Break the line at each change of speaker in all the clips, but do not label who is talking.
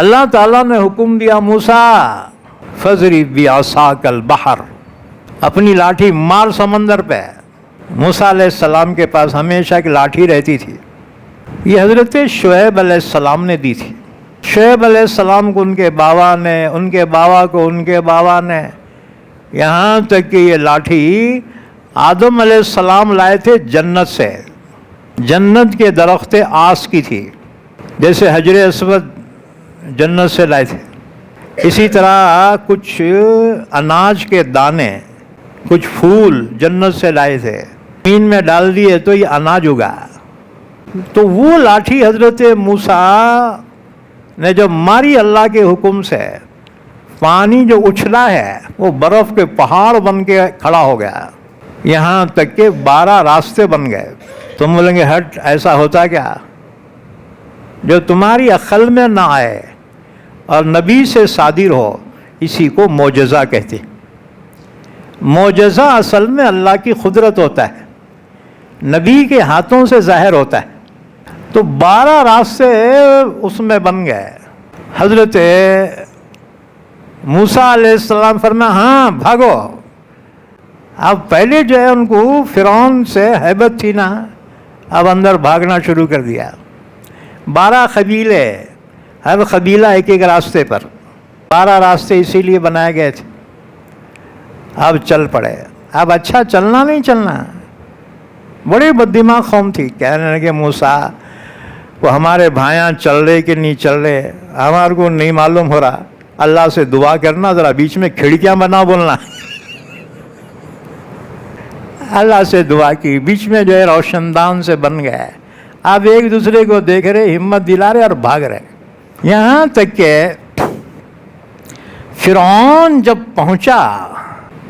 اللہ تعالیٰ نے حکم دیا موسیٰ فضرب بعصاک البحر، اپنی لاٹھی مار سمندر پہ۔ موسیٰ علیہ السلام کے پاس ہمیشہ ایک لاٹھی رہتی تھی، یہ حضرت شعیب علیہ السلام نے دی تھی۔ شعیب علیہ السلام کو ان کے بابا نے، ان کے بابا کو ان کے بابا نے، یہاں تک کہ یہ لاٹھی آدم علیہ السلام لائے تھے جنت سے، جنت کے درخت آس کی تھی، جیسے حجر اسود جنت سے لائے تھے، اسی طرح کچھ اناج کے دانے، کچھ پھول جنت سے لائے تھے، زمین میں ڈال دیے تو یہ اناج اگا۔ تو وہ لاٹھی حضرت موسیٰ نے جب ماری اللہ کے حکم سے، پانی جو اچھلا ہے وہ برف کے پہاڑ بن کے کھڑا ہو گیا، یہاں تک کہ 12 راستے بن گئے۔ تم بولیں گے ہٹ، ایسا ہوتا کیا؟ جو تمہاری عقل میں نہ آئے اور نبی سے صادر ہو، اسی کو معجزہ کہتے ہیں۔ معجزہ اصل میں اللہ کی قدرت ہوتا ہے، نبی کے ہاتھوں سے ظاہر ہوتا ہے۔ تو 12 راستے اس میں بن گئے۔ حضرت موسیٰ علیہ السلام فرمایا ہاں بھاگو۔ اب پہلے جو ہے ان کو فرعون سے ہیبت تھی نا، اب اندر بھاگنا شروع کر دیا۔ 12 قبیلے، ہر قبیلہ ایک ایک راستے پر، 12 راستے اسی لیے بنائے گئے تھے۔ اب چل پڑے، اب اچھا چلنا نہیں چلنا، بڑی بددماغ قوم تھی، کہنے لگے موسیٰ وہ ہمارے بھائیاں چل رہے کہ نہیں چل رہے ہمارے کو نہیں معلوم ہو رہا، اللہ سے دعا کرنا، ذرا بیچ میں کھڑکیاں بنا بولنا۔ اللہ سے دعا کی، بیچ میں جو ہے روشن دان سے بن گئے، اب ایک دوسرے کو دیکھ رہے، ہمت دلا رہے اور بھاگ رہے۔ یہاں تک کہ فرعون جب پہنچا،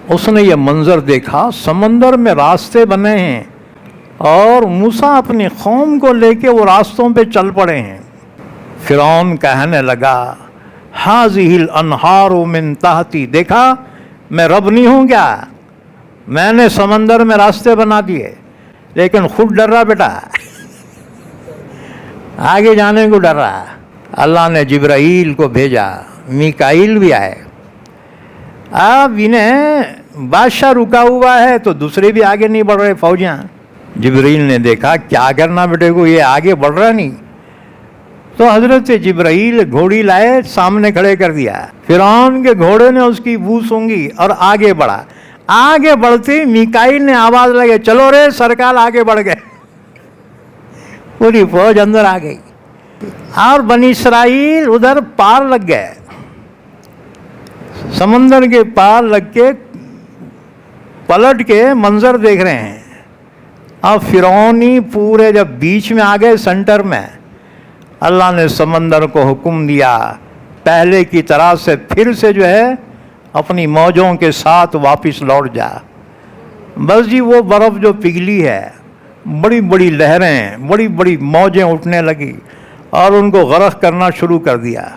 اس نے یہ منظر دیکھا، سمندر میں راستے بنے ہیں اور موسیٰ اپنی قوم کو لے کے وہ راستوں پہ چل پڑے ہیں۔ فرعون کہنے لگا ہذہ الانہار من تحتی، دیکھا میں رب نہیں ہوں کیا؟ میں نے سمندر میں راستے بنا دیے، لیکن خود ڈر رہا بیٹا، آگے جانے کو ڈر رہا۔ اللہ نے جبرائیل کو بھیجا، میکائیل بھی آئے۔ اب انہیں بادشاہ رکا ہوا ہے تو دوسرے بھی آگے نہیں بڑھ رہے، فوجیاں۔ جبرائیل نے دیکھا کیا کرنا بیٹے کو، یہ آگے بڑھ رہا نہیں، تو حضرت جبرائیل گھوڑی لائے، سامنے کھڑے کر دیا۔ فرعون کے گھوڑے نے اس کی بو سونگھی اور آگے بڑھا۔ آگے بڑھتے میکائیل نے آواز لگے چلو رے سرکار، آگے بڑھ گئے، پوری فوج اندر آ گئی، اور بنی اسرائیل ادھر پار لگ گئے، سمندر کے پار لگ کے پلٹ کے منظر دیکھ رہے ہیں۔ اب فرعونی پورے جب بیچ میں آ گئے، سینٹر میں، اللہ نے سمندر کو حکم دیا پہلے کی طرح سے پھر سے جو ہے اپنی موجوں کے ساتھ واپس لوٹ جا۔ بس جی وہ برف جو پگھلی ہے، بڑی بڑی لہریں، بڑی بڑی موجیں اٹھنے لگی اور ان کو غرق کرنا شروع کر دیا۔